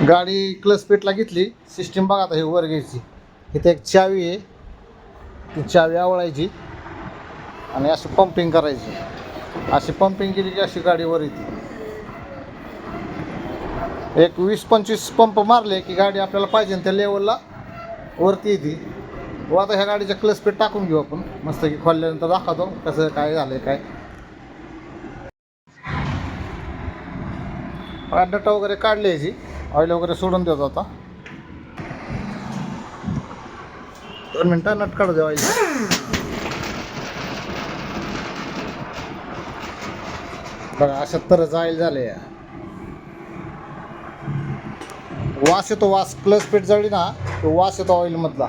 गाडी क्लच पेटला घेतली. सिस्टीम बघा आता हे वर घ्यायची. इथे एक चावी आहे, ती चावी आवळायची आणि अशी पंपिंग करायची. अशी पंपिंग केली की अशी गाडी वर येते. एक 20-25 पंप मारले की गाडी आपल्याला पाहिजे त्या लेवलला वरती येते. व आता ह्या गाडीच्या क्लच पेट टाकून घेऊ आपण मस्त की खोलल्यानंतर दाखवतो कसं काय झालंय काय. नट वगैरे काढली याची, ऑइल वगैरे सोडून देतो आता. 2 मिनटं नट काढू द्या ऑइल. बघा अशा तरच ऑइल झाले. वास येतो, वास क्लच पेट जळली ना तो वास येतो ऑइल मधला.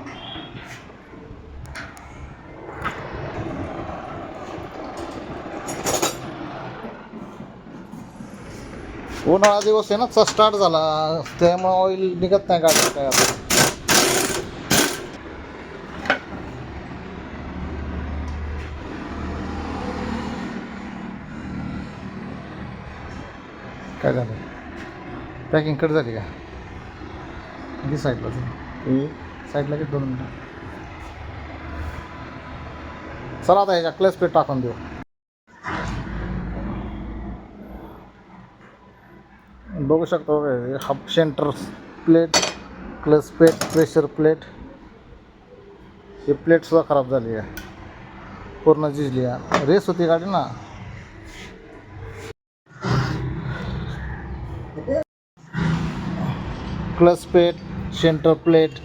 उन्हाळा दिवस आहे ना, स्टार्ट झाला त्यामुळे ऑइल निघत नाही गाडी काय. आता काय झालं, पॅकिंग कट झाली का? किती साईडला साईडला किती 2 मिनटं. चला आता ह्याच्या क्लच पेट टाकून देऊ. बघू शकतो हाफ सेंटर प्लेट, क्लच पेट, प्रेशर प्लेट. ही प्लेट सुद्धा खराब झाली आहे, पूर्ण झिजली आहे. रेस होती गाडी ना. क्लच पेट, centre plate,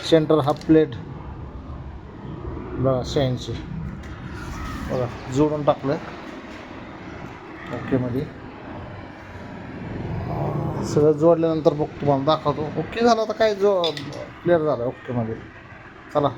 centre half plate बघा 86. बघा जोडून टाकलं ओके मध्ये. सगळं जोडल्यानंतर बघ तुम्हाला दाखवतो. ओके झालं आता काय जो क्लिअर झालं ओके मध्ये. चला.